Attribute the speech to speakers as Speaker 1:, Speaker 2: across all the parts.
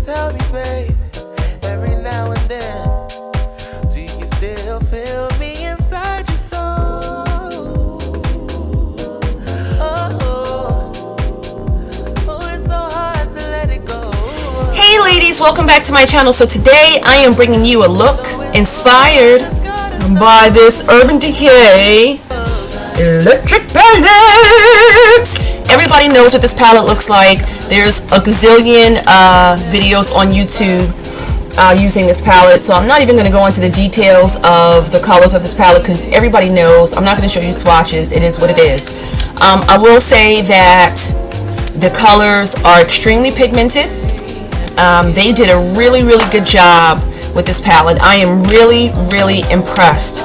Speaker 1: Tell me, babe, every now and then, do you still feel me inside your soul? Oh, it's so hard to let it go.
Speaker 2: Hey ladies, welcome back to my channel. So today I am bringing you a look inspired by this Urban Decay electric palette. Everybody knows what this palette looks like. There's a gazillion videos on YouTube using this palette, so I'm not even going to go into the details of the colors of this palette because everybody knows. I'm not going to show you swatches. It is what it is. I will say that the colors are extremely pigmented. They did a really good job with this palette. I am really impressed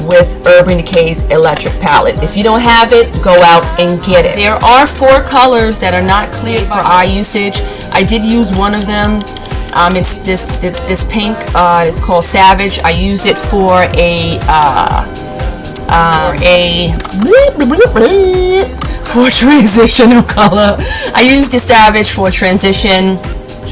Speaker 2: with Urban Decay's electric palette. If you don't have it, go out and get it. There are 4 colors that are not clear for eye usage. I did use one of them. It's this pink. It's called Savage. I use it for for transitional color. I use the Savage for transition.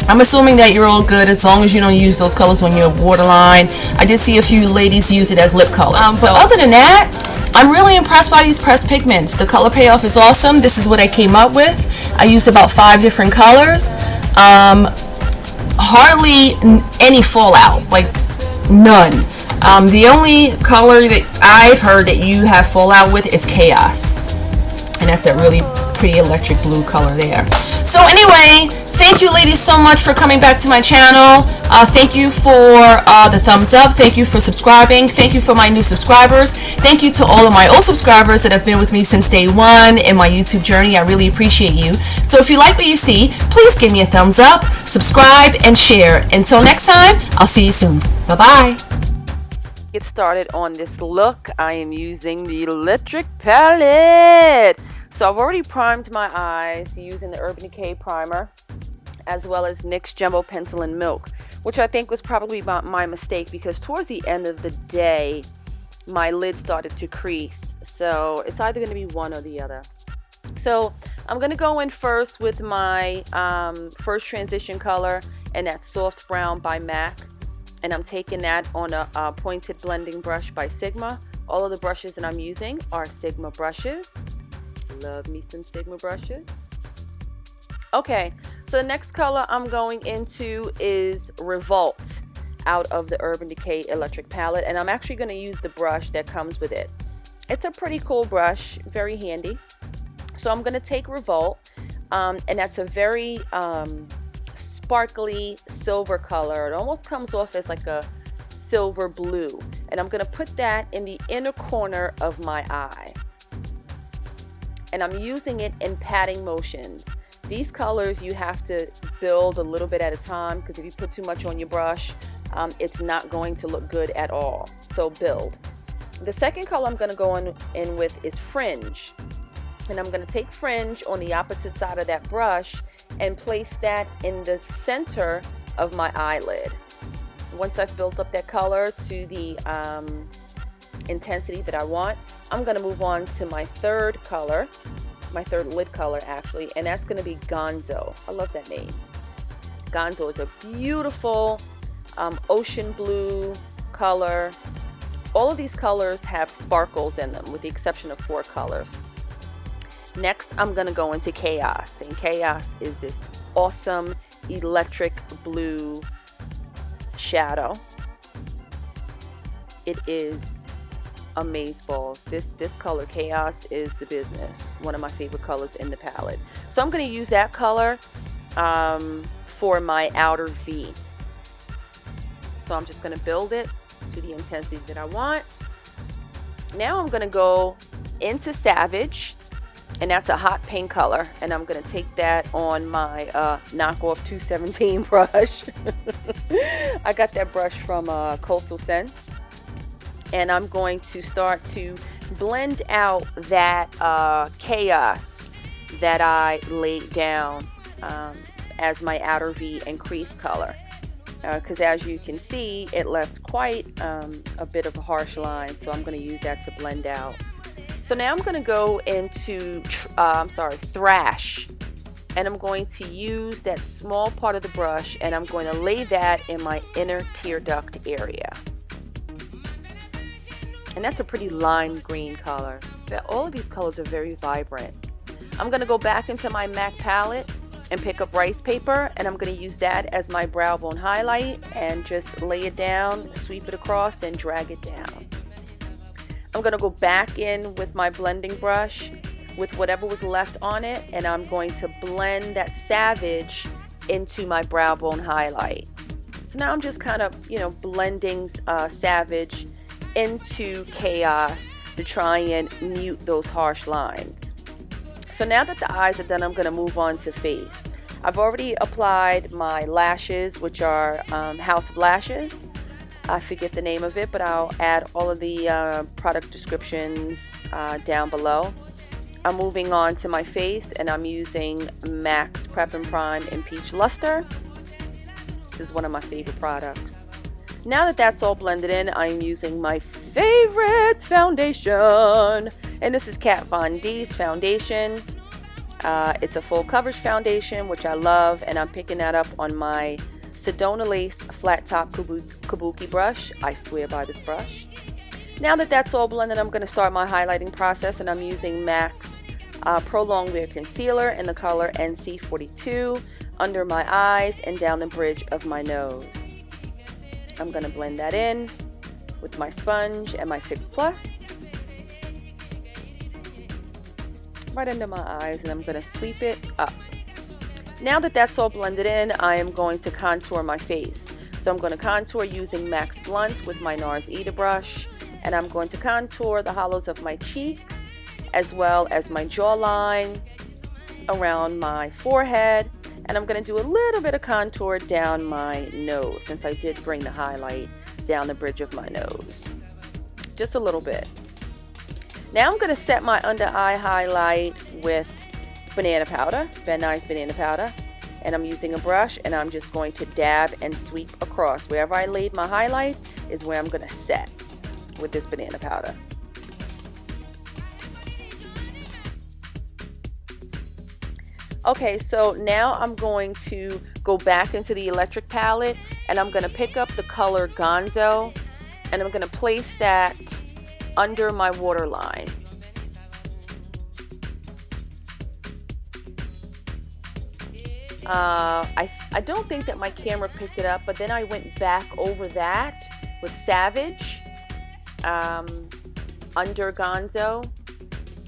Speaker 2: I'm assuming that you're all good as long as you don't use those colors on your waterline. I did see a few ladies use it as lip color. But other than that, I'm really impressed by these pressed pigments. The color payoff is awesome. This is what I came up with. I used about 5 different colors. Hardly any fallout, like none. The only color that I've heard that you have fallout with is Chaos. And that's that really pretty electric blue color there. So anyway, thank you ladies so much for coming back to my channel. Thank you for the thumbs up. Thank you for subscribing. Thank you for my new subscribers. Thank you to all of my old subscribers that have been with me since day one in my YouTube journey. I really appreciate you. So if you like what you see, please give me a thumbs up, subscribe, and share. Until next time, I'll see you soon. Bye-bye. Get started on this look. I am using the electric palette. So I've already primed my eyes using the Urban Decay primer, as well as NYX Jumbo Pencil and Milk, which I think was probably my mistake because towards the end of the day, my lid started to crease. So it's either going to be one or the other. So I'm going to go in first with my first transition color, and that's Soft Brown by MAC. And I'm taking that on a pointed blending brush by Sigma. All of the brushes that I'm using are Sigma brushes. Love me some Sigma brushes. Okay, so the next color I'm going into is Revolt out of the Urban Decay electric palette, and I'm actually going to use the brush that comes with it. It's a pretty cool brush, very handy. So I'm going to take Revolt, and that's a very sparkly silver color. It almost comes off as like a silver blue, and I'm going to put that in the inner corner of my eye. And I'm using it in patting motions. These colors you have to build a little bit at a time because if you put too much on your brush, it's not going to look good at all. So build. The second color I'm going to go in with is Fringe. And I'm going to take Fringe on the opposite side of that brush and place that in the center of my eyelid. Once I've built up that color to the intensity that I want, I'm going to move on to my third color, my third lid color actually, and that's going to be Gonzo. I love that name. Gonzo is a beautiful ocean blue color. All of these colors have sparkles in them with the exception of 4 colors. Next, I'm going to go into Chaos, and Chaos is this awesome electric blue shadow. It is amazeballs. This color Chaos is the business. One of my favorite colors in the palette. So I'm going to use that color for my outer V. So I'm just going to build it to the intensity that I want. Now I'm going to go into Savage, and that's a hot pink color, and I'm going to take that on my knockoff 217 brush. I got that brush from Coastal Scents. And I'm going to start to blend out that chaos that I laid down as my outer V and crease color. Because as you can see, it left quite a bit of a harsh line. So I'm going to use that to blend out. So now I'm going to go into, Thrash.
Speaker 3: and I'm going to use that small part of the brush and I'm going to lay that in my inner tear duct area. And that's a pretty lime green color. All of these colors are very vibrant. I'm going to go back into my MAC palette and pick up rice paper, and I'm going to use that as my brow bone highlight and just lay it down, sweep it across, and drag it down. I'm going to go back in with my blending brush with whatever was left on it, and I'm going to blend that Savage into my brow bone highlight. So now I'm just kind of, blending Savage into Chaos to try and mute those harsh lines. So now that the eyes are done, I'm going to move on to face. I've already applied my lashes, which are House of Lashes. I forget the name of it, but I'll add all of the product descriptions down below. I'm moving on to my face, and I'm using MAC's Prep and Prime in Peach Luster. This is one of my favorite products. Now that that's all blended in, I'm using my favorite foundation, and this is Kat Von D's foundation. It's a full coverage foundation, which I love, and I'm picking that up on my Sedona Lace flat top kabuki brush. I swear by this brush. Now that that's all blended, I'm going to start my highlighting process, and I'm using MAC's Prolonged Wear Concealer in the color NC42 under my eyes and down the bridge of my nose. I'm going to blend that in with my sponge and my Fix Plus right under my eyes, and I'm going to sweep it up. Now that that's all blended in, I am going to contour my face. So I'm going to contour using MAC's Blunt with my NARS Eda brush, and I'm going to contour the hollows of my cheeks as well as my jawline, around my forehead, and I'm going to do a little bit of contour down my nose, since I did bring the highlight down the bridge of my nose. Just a little bit. Now I'm going to set my under eye highlight with banana powder, Ben Nye's banana powder, and I'm using a brush, and I'm just going to dab and sweep across. Wherever I laid my highlight is where I'm going to set with this banana powder. Okay, so now I'm going to go back into the electric palette, and I'm going to pick up the color Gonzo, and I'm going to place that under my waterline. I don't think that my camera picked it up, but then I went back over that with Savage under Gonzo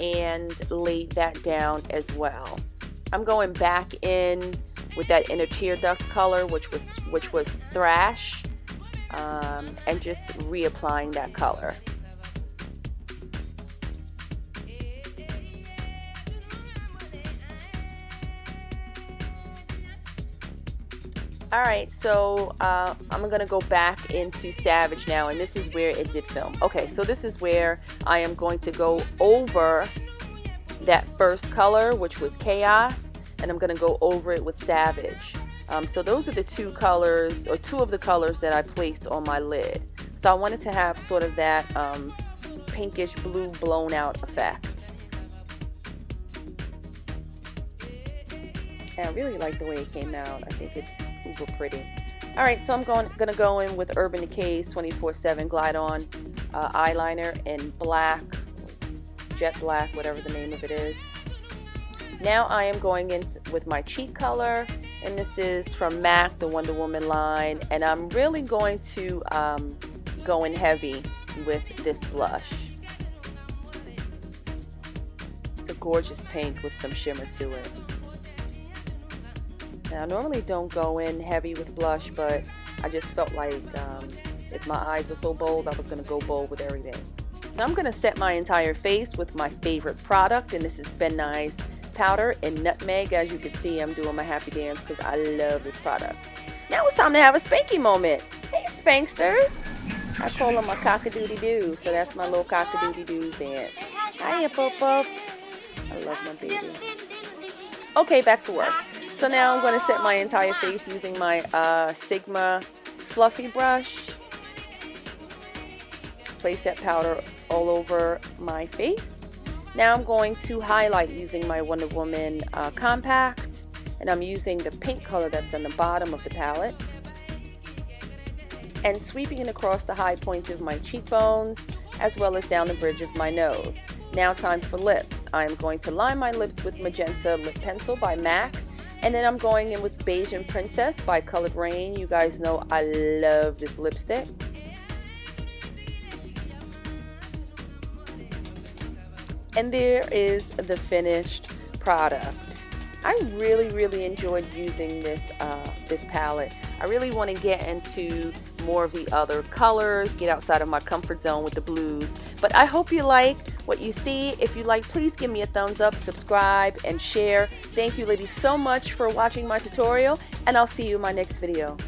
Speaker 3: and laid that down as well. I'm going back in with that inner tear duct color, which was Thrash, and just reapplying that color. Alright, so I'm going to go back into Savage now, and this is where it did film. Okay, so this is where I am going to go over that first color, which was Chaos, and I'm going to go over it with Savage. So those are the two colors, or two of the colors that I placed on my lid. So I wanted to have sort of that pinkish blue blown out effect. And I really like the way it came out. I think it's super pretty. Alright, so I'm gonna go in with Urban Decay's 24/7 Glide On eyeliner in black, jet black, whatever the name of it is. Now I am going in with my cheek color, and this is from MAC, the Wonder Woman line, and I'm really going to go in heavy with this blush. It's a gorgeous pink with some shimmer to it. Now, I normally don't go in heavy with blush, but I just felt like if my eyes were so bold, I was going to go bold with everything. So I'm going to set my entire face with my favorite product, and this is Ben Nye's powder in Nutmeg. As you can see, I'm doing my happy dance because I love this product. Now it's time to have a spanky moment. Hey, Spanksters. I call them my cock-a-doodie-doo, so that's my little cock-a-doodie-doo dance. Hiya, folks. I love my baby. Okay, back to work. So now I'm going to set my entire face using my Sigma fluffy brush. Place that powder all over my face. Now I'm going to highlight using my Wonder Woman compact. and I'm using the pink color that's on the bottom of the palette and sweeping it across the high points of my cheekbones as well as down the bridge of my nose. Now time for lips. I am going to line my lips with Magenta Lip Pencil by MAC, and then I'm going in with Bajan Princess by Colored Raine. You guys know I love this lipstick. And there is the finished product. I really enjoyed using this palette. I really want to get into more of the other colors, get outside of my comfort zone with the blues. But I hope you like what you see. If you like, please give me a thumbs up, subscribe, and share. Thank you ladies so much for watching my tutorial, and I'll see you in my next video.